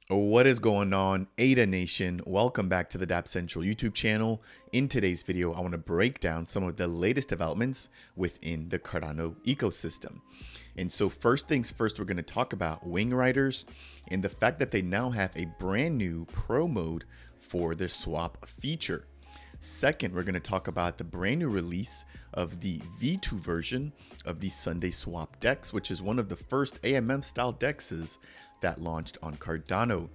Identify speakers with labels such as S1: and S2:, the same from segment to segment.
S1: What is going on, ADA Nation? Welcome back to the Dapp Central YouTube channel. In today's video, I want to break down some of the latest developments within the Cardano ecosystem. And so first things first, we're going to talk about WingRiders and the fact that they now have a brand new pro mode for their swap feature. Second, we're going to talk about the brand new release of the V2 version of the SundaeSwap DEX, which is one of the first AMM style DEXs that launched on Cardano.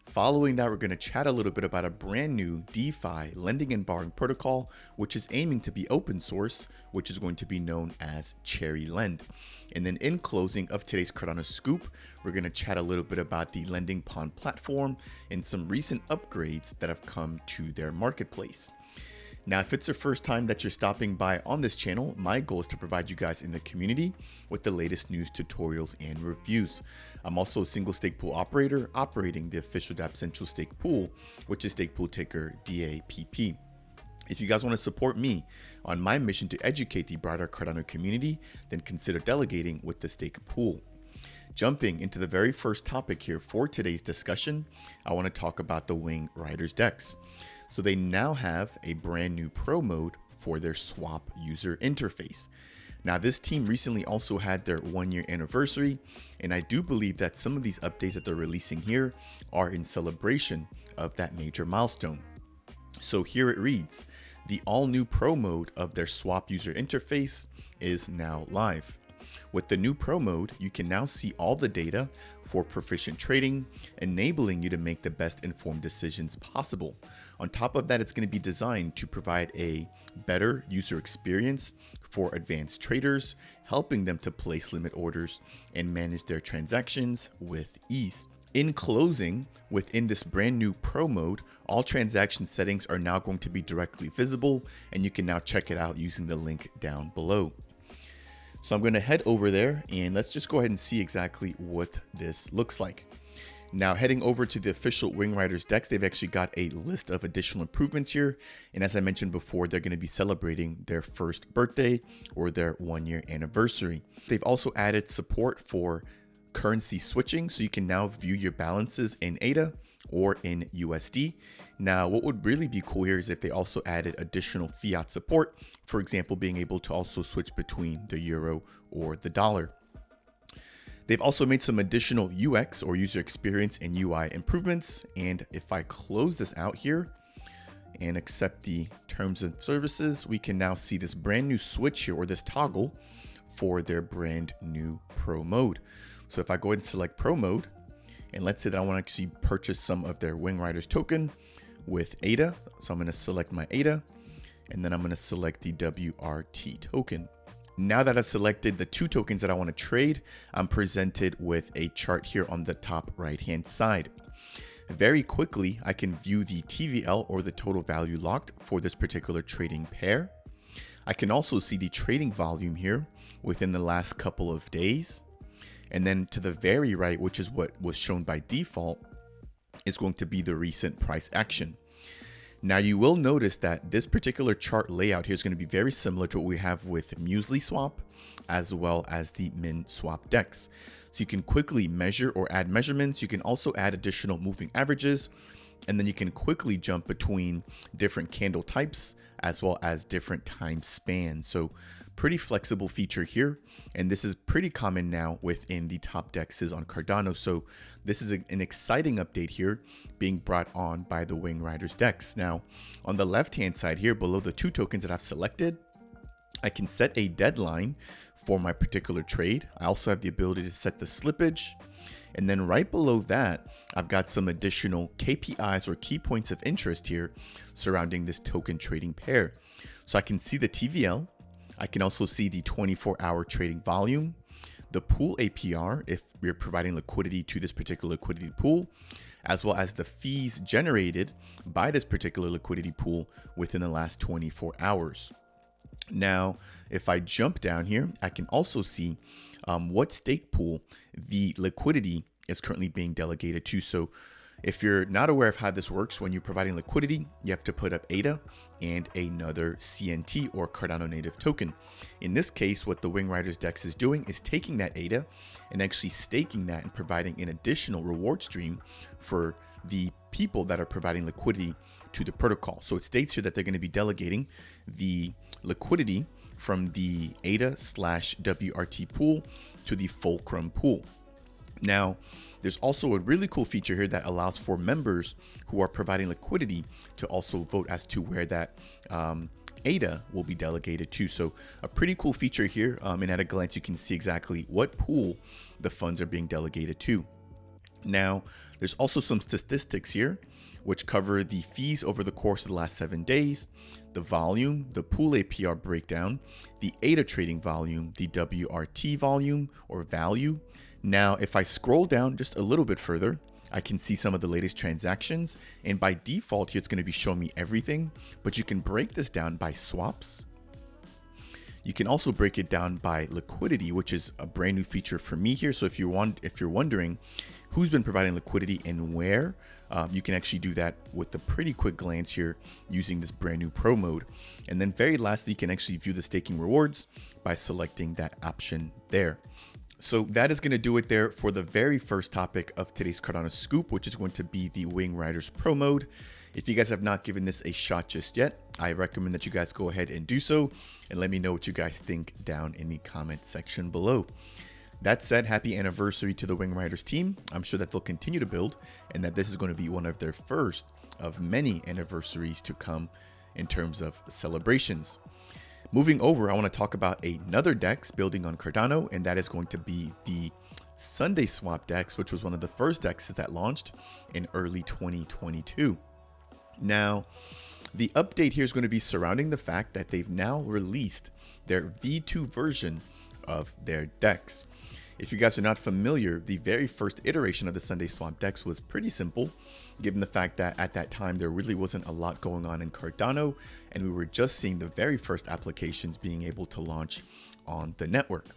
S1: Following that, we're going to chat a little bit about a brand new DeFi lending and borrowing protocol, which is aiming to be open source, which is going to be known as CherryLend. And then in closing of today's Cardano Scoop, we're going to chat a little bit about the LendingPond platform and some recent upgrades that have come to their marketplace. Now, if it's your first time that you're stopping by on this channel, my goal is to provide you guys in the community with the latest news, tutorials, and reviews. I'm also a single stake pool operator operating the official Dapp Central stake pool, which is stake pool ticker DAPP. If you guys want to support me on my mission to educate the broader Cardano community, then consider delegating with the stake pool. Jumping into the very first topic here for today's discussion, I want to talk about the WingRiders DEX. So they now have a brand new pro mode for their swap user interface. Now, this team recently also had their 1-year anniversary, and I do believe that some of these updates that they're releasing here are in celebration of that major milestone. So here it reads, the all new pro mode of their swap user interface is now live. With the new pro mode, you can now see all the data for proficient trading, enabling you to make the best informed decisions possible. On top of that, it's going to be designed to provide a better user experience for advanced traders, helping them to place limit orders and manage their transactions with ease. In closing, within this brand new pro mode, all transaction settings are now going to be directly visible, and you can now check it out using the link down below. So I'm going to head over there and let's just go ahead and see exactly what this looks like. Now, heading over to the official WingRiders DEX, they've actually got a list of additional improvements here. And as I mentioned before, they're going to be celebrating their first birthday or their 1-year anniversary. They've also added support for currency switching, so you can now view your balances in ADA or in USD. Now, what would really be cool here is if they also added additional fiat support, for example, being able to also switch between the euro or the dollar. They've also made some additional UX or user experience and UI improvements. And if I close this out here and accept the terms and services, we can now see this brand new switch here, or this toggle for their brand new pro mode. So if I go ahead and select pro mode, and let's say that I want to actually purchase some of their WingRiders token with ADA. So I'm going to select my ADA, and then I'm going to select the WRT token. Now that I've selected the 2 tokens that I want to trade, I'm presented with a chart here on the top right-hand side. Very quickly, I can view the TVL, or the total value locked, for this particular trading pair. I can also see the trading volume here within the last couple of days. And then to the very right, which is what was shown by default, is going to be the recent price action. Now, you will notice that this particular chart layout here is going to be very similar to what we have with MuesliSwap as well as the MinSwap DEX. So you can quickly measure or add measurements. You can also add additional moving averages, and then you can quickly jump between different candle types as well as different time spans. So pretty flexible feature here. And this is pretty common now within the top DEXs on Cardano. So this is an exciting update here being brought on by the WingRiders DEX. Now, on the left-hand side here, below the 2 tokens that I've selected, I can set a deadline for my particular trade. I also have the ability to set the slippage. And then right below that, I've got some additional KPIs or key points of interest here surrounding this token trading pair. So I can see the TVL. I can also see the 24-hour trading volume, the pool APR if we're providing liquidity to this particular liquidity pool, as well as the fees generated by this particular liquidity pool within the last 24 hours. Now, if I jump down here, I can also see what stake pool the liquidity is currently being delegated to. So If you're not aware of how this works, when you're providing liquidity, you have to put up ADA and another CNT or Cardano native token. In this case, what the WingRiders DEX is doing is taking that ADA and actually staking that and providing an additional reward stream for the people that are providing liquidity to the protocol. So it states here that they're going to be delegating the liquidity from the ADA/WRT pool to the Fulcrum pool. Now, there's also a really cool feature here that allows for members who are providing liquidity to also vote as to where that ADA will be delegated to. So a pretty cool feature here, and at a glance you can see exactly what pool the funds are being delegated to. Now, there's also some statistics here which cover the fees over the course of the last 7 days, the volume, the pool APR breakdown, the ADA trading volume, the WRT volume or value. Now, if I scroll down just a little bit further, I can see some of the latest transactions, and by default here it's going to be showing me everything, but you can break this down by swaps. You can also break it down by liquidity, which is a brand new feature for me here. So if you're wondering who's been providing liquidity and where, you can actually do that with a pretty quick glance here using this brand new pro mode. And then very lastly, you can actually view the staking rewards by selecting that option there. So that is going to do it there for the very first topic of today's Cardano Scoop, which is going to be the WingRiders Pro mode. If you guys have not given this a shot just yet, I recommend that you guys go ahead and do so and let me know what you guys think down in the comment section below. That said, happy anniversary to the WingRiders team. I'm sure that they'll continue to build and that this is going to be one of their first of many anniversaries to come in terms of celebrations. Moving over, I want to talk about another DEX building on Cardano, and that is going to be the SundaeSwap DEX, which was one of the first DEXs that launched in early 2022. Now, the update here is going to be surrounding the fact that they've now released their V2 version of their DEX. If you guys are not familiar, the very first iteration of the SundaeSwap DEX was pretty simple, given the fact that at that time there really wasn't a lot going on in Cardano, and we were just seeing the very first applications being able to launch on the network.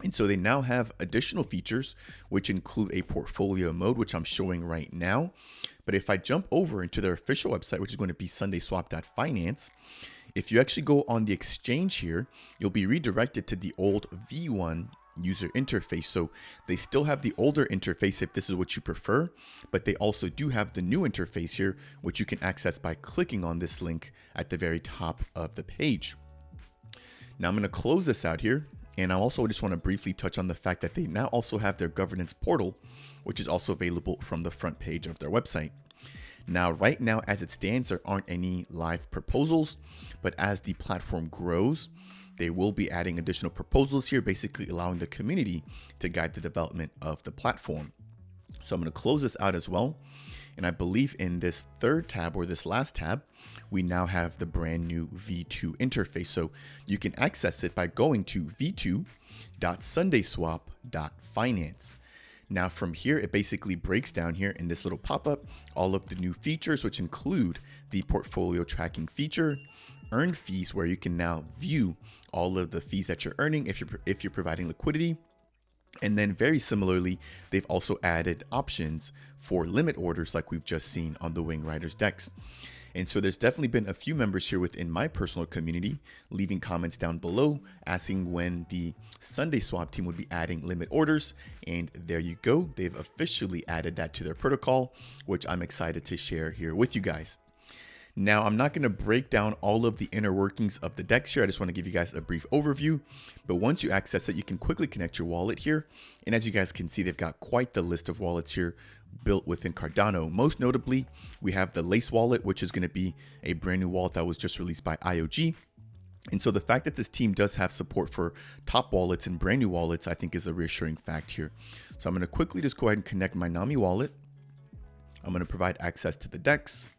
S1: And so they now have additional features, which include a portfolio mode, which I'm showing right now. But if I jump over into their official website, which is going to be SundaeSwap.finance, if you actually go on the exchange here, you'll be redirected to the old V1 user interface. So they still have the older interface if this is what you prefer, but they also do have the new interface here, which you can access by clicking on this link at the very top of the page. Now I'm going to close this out here, and I also just want to briefly touch on the fact that they now also have their governance portal, which is also available from the front page of their website. Now, right now, as it stands, there aren't any live proposals, but as the platform grows, they will be adding additional proposals here, basically allowing the community to guide the development of the platform. So I'm going to close this out as well. And I believe in this third tab, or this last tab, we now have the brand new V2 interface. So you can access it by going to v2.sundaeswap.finance. Now from here, it basically breaks down here in this little pop-up all of the new features, which include the portfolio tracking feature, earned fees, where you can now view all of the fees that you're earning if you're providing liquidity. And then very similarly, they've also added options for limit orders like we've just seen on the WingRiders DEX. And so there's definitely been a few members here within my personal community leaving comments down below asking when the SundaeSwap team would be adding limit orders. And there you go. They've officially added that to their protocol, which I'm excited to share here with you guys. Now, I'm not going to break down all of the inner workings of the DEX here. I just want to give you guys a brief overview. But once you access it, you can quickly connect your wallet here. And as you guys can see, they've got quite the list of wallets here built within Cardano. Most notably, we have the Lace wallet, which is going to be a brand new wallet that was just released by IOG. And so the fact that this team does have support for top wallets and brand new wallets, I think is a reassuring fact here. So I'm going to quickly just go ahead and connect my Nami wallet. I'm going to provide access to the DEX.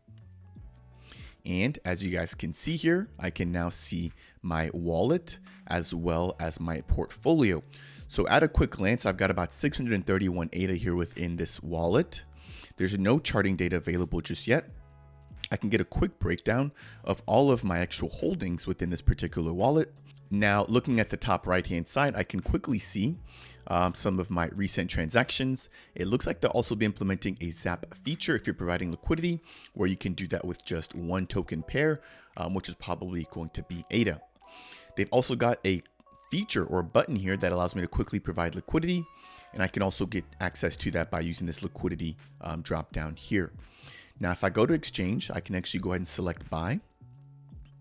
S1: And as you guys can see here, I can now see my wallet as well as my portfolio. So at a quick glance, I've got about 631 ADA here within this wallet. There's no charting data available just yet. I can get a quick breakdown of all of my actual holdings within this particular wallet. Now, looking at the top right-hand side, I can quickly see some of my recent transactions. It looks like they'll also be implementing a Zap feature if you're providing liquidity, where you can do that with just one token pair, which is probably going to be ADA. They've also got a feature or a button here that allows me to quickly provide liquidity, and I can also get access to that by using this liquidity drop down here. Now, if I go to exchange, I can actually go ahead and select buy.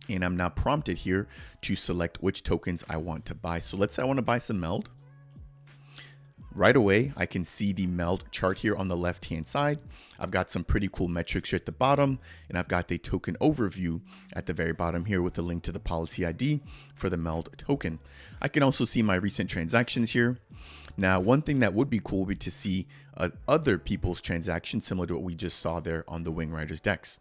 S1: And I'm now prompted here to select which tokens I want to buy. So let's say I want to buy some MELD. Right away, I can see the MELD chart here on the left-hand side. I've got some pretty cool metrics here at the bottom, and I've got the token overview at the very bottom here with the link to the policy ID for the MELD token. I can also see my recent transactions here. Now, one thing that would be cool would be to see other people's transactions similar to what we just saw there on the WingRiders DEX.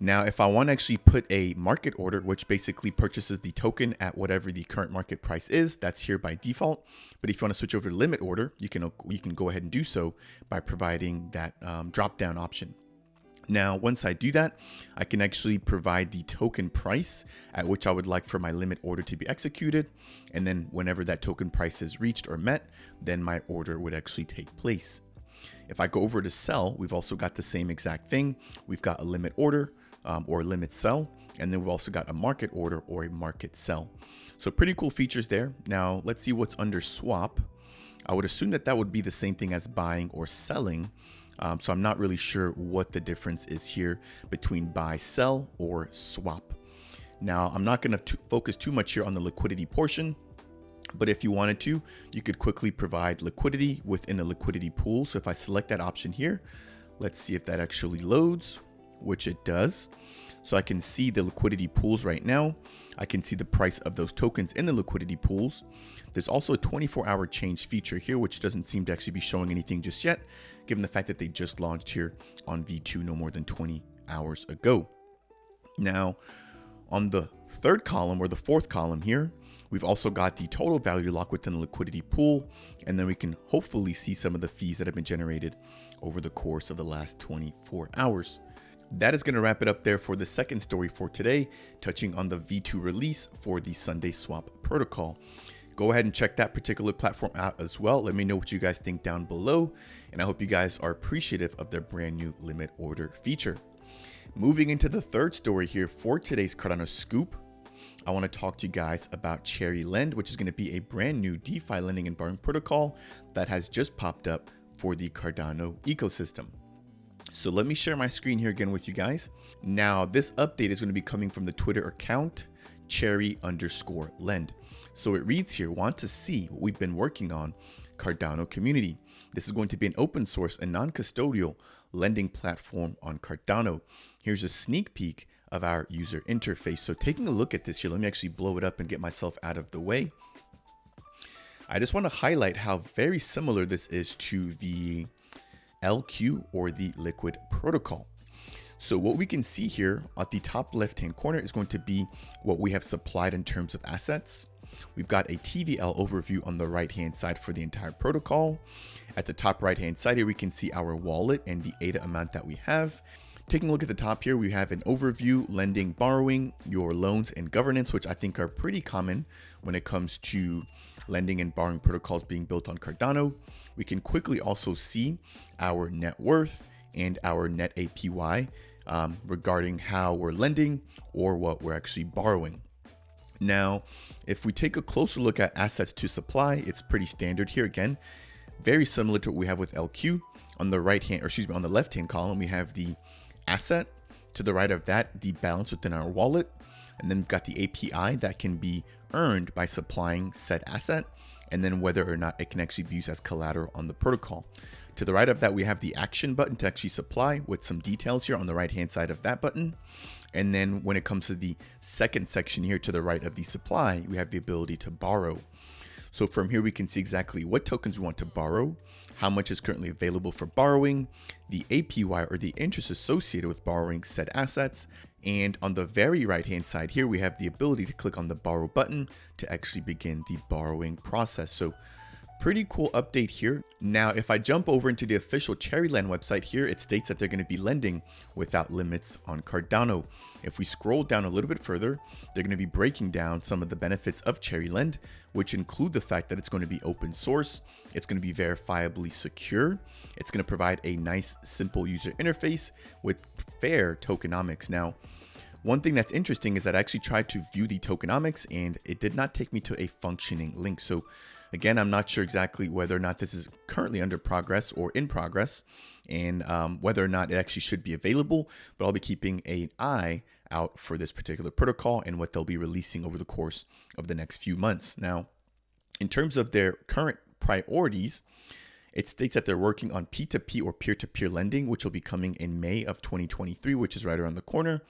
S1: Now, if I want to actually put a market order, which basically purchases the token at whatever the current market price is, that's here by default. But if you want to switch over to limit order, you can go ahead and do so by providing that drop down option. Now, once I do that, I can actually provide the token price at which I would like for my limit order to be executed. And then whenever that token price is reached or met, then my order would actually take place. If I go over to sell, we've also got the same exact thing. We've got a limit order or limit sell, and then we've also got a market order or a market sell. So pretty cool features there. Now let's see what's under swap. I would assume that that would be the same thing as buying or selling. So I'm not really sure what the difference is here between buy, sell, or swap. Now I'm not going to focus too much here on the liquidity portion, but if you wanted to, you could quickly provide liquidity within the liquidity pool. So if I select that option here, let's see if that actually loads, which it does. So I can see the liquidity pools right now. I can see the price of those tokens in the liquidity pools. There's also a 24-hour change feature here, which doesn't seem to actually be showing anything just yet, given the fact that they just launched here on V2 no more than 20 hours ago. Now, on the third column or the fourth column here, we've also got the total value locked within the liquidity pool, and then we can hopefully see some of the fees that have been generated over the course of the last 24 hours. That is going to wrap it up there for the second story for today, touching on the V2 release for the SundaeSwap protocol. Go ahead and check that particular platform out as well. Let me know what you guys think down below, and I hope you guys are appreciative of their brand new limit order feature. Moving into the third story here for today's Cardano Scoop, I want to talk to you guys about CherryLend, which is going to be a brand new DeFi lending and borrowing protocol that has just popped up for the Cardano ecosystem. So let me share my screen here again with you guys. Now, this update is going to be coming from the Twitter account, cherry_lend. So it reads here, want to see what we've been working on, Cardano community. This is going to be an open source and non-custodial lending platform on Cardano. Here's a sneak peek of our user interface. So taking a look at this here, let me actually blow it up and get myself out of the way. I just want to highlight how very similar this is to the LQ or the Liquid protocol. So what we can see here at the top left-hand corner is going to be what we have supplied in terms of assets. We've got a TVL overview on the right-hand side for the entire protocol. At the top right-hand side here, we can see our wallet and the ADA amount that we have. Taking a look at the top here, we have an overview, lending, borrowing, your loans, and governance, which I think are pretty common when it comes to lending and borrowing protocols being built on Cardano. We can quickly also see our net worth and our net APY regarding how we're lending or what we're actually borrowing. Now, if we take a closer look at assets to supply, it's pretty standard here. Again, very similar to what we have with LQ. On the on the left-hand column, we have the asset. To the right of that, the balance within our wallet. And then we've got the API that can be earned by supplying said asset, and then whether or not it can actually be used as collateral on the protocol. To the right of that, we have the action button to actually supply with some details here on the right-hand side of that button. And then when it comes to the second section here to the right of the supply, we have the ability to borrow. So from here, we can see exactly what tokens we want to borrow, how much is currently available for borrowing, the APY or the interest associated with borrowing said assets. And on the very right-hand side here, we have the ability to click on the borrow button to actually begin the borrowing process. So pretty cool update here. Now, if I jump over into the official CherryLend website here, it states that they're going to be lending without limits on Cardano. If we scroll down a little bit further, they're going to be breaking down some of the benefits of CherryLend, which include the fact that it's going to be open source, it's going to be verifiably secure, it's going to provide a nice, simple user interface with fair tokenomics. Now, one thing that's interesting is that I actually tried to view the tokenomics and it did not take me to a functioning link. So again, I'm not sure exactly whether or not this is currently under progress or in progress, and whether or not it actually should be available, but I'll be keeping an eye out for this particular protocol and what they'll be releasing over the course of the next few months. Now, in terms of their current priorities, it states that they're working on P2P or peer-to-peer lending, which will be coming in May of 2023, which is right around the corner.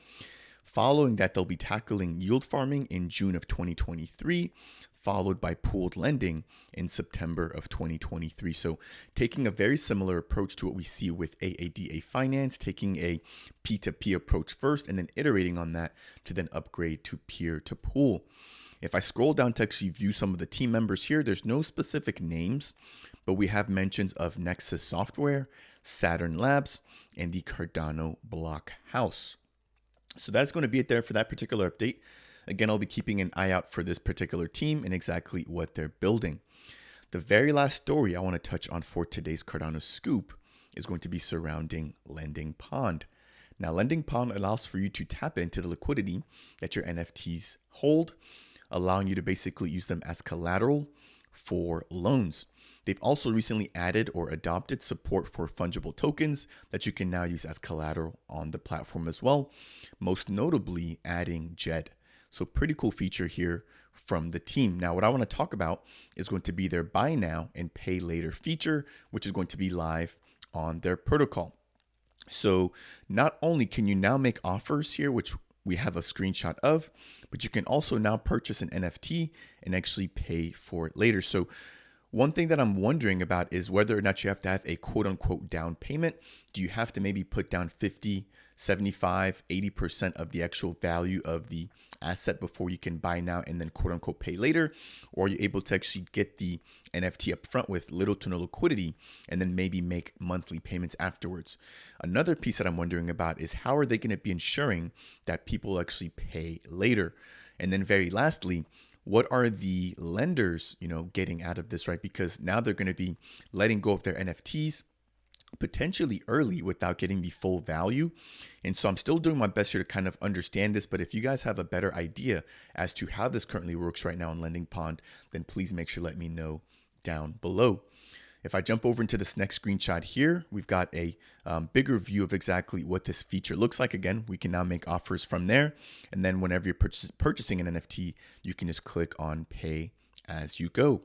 S1: Following that, they'll be tackling yield farming in June of 2023, followed by pooled lending in September of 2023. So taking a very similar approach to what we see with AADA Finance, taking a P2P approach first and then iterating on that to then upgrade to peer to pool. If I scroll down to actually view some of the team members here, there's no specific names, but we have mentions of Nexus Software, Saturn Labs, and the Cardano Block House. So that's going to be it there for that particular update. Again, I'll be keeping an eye out for this particular team and exactly what they're building. The very last story I want to touch on for today's Cardano Scoop is going to be surrounding LendingPond. Now, LendingPond allows for you to tap into the liquidity that your NFTs hold, allowing you to basically use them as collateral for loans. They've also recently added or adopted support for fungible tokens that you can now use as collateral on the platform as well, most notably adding JED. So pretty cool feature here from the team. Now, what I want to talk about is going to be their buy now and pay later feature, which is going to be live on their protocol. So not only can you now make offers here, which we have a screenshot of, but you can also now purchase an NFT and actually pay for it later. So one thing that I'm wondering about is whether or not you have to have a quote unquote down payment. Do you have to maybe put down 50, 75, 80% of the actual value of the asset before you can buy now and then quote unquote pay later? Or are you able to actually get the NFT up front with little to no liquidity and then maybe make monthly payments afterwards? Another piece that I'm wondering about is how are they going to be ensuring that people actually pay later? And then very lastly, what are the lenders, getting out of this, right? Because now they're going to be letting go of their NFTs potentially early without getting the full value. And so I'm still doing my best here to kind of understand this, but if you guys have a better idea as to how this currently works right now in LendingPond, then please make sure to let me know down below. If I jump over into this next screenshot here, we've got a bigger view of exactly what this feature looks like. Again, we can now make offers from there. And then whenever you're purchasing an NFT, you can just click on pay as you go.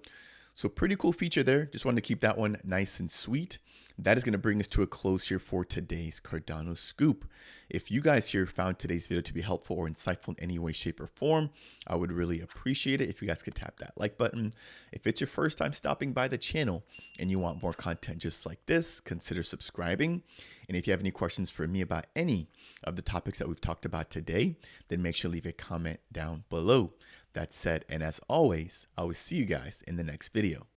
S1: So pretty cool feature there. Just wanted to keep that one nice and sweet. That is going to bring us to a close here for today's Cardano Scoop. If you guys here found today's video to be helpful or insightful in any way, shape, or form, I would really appreciate it if you guys could tap that like button. If it's your first time stopping by the channel and you want more content just like this, consider subscribing. And if you have any questions for me about any of the topics that we've talked about today, then make sure to leave a comment down below. That said, and as always, I will see you guys in the next video.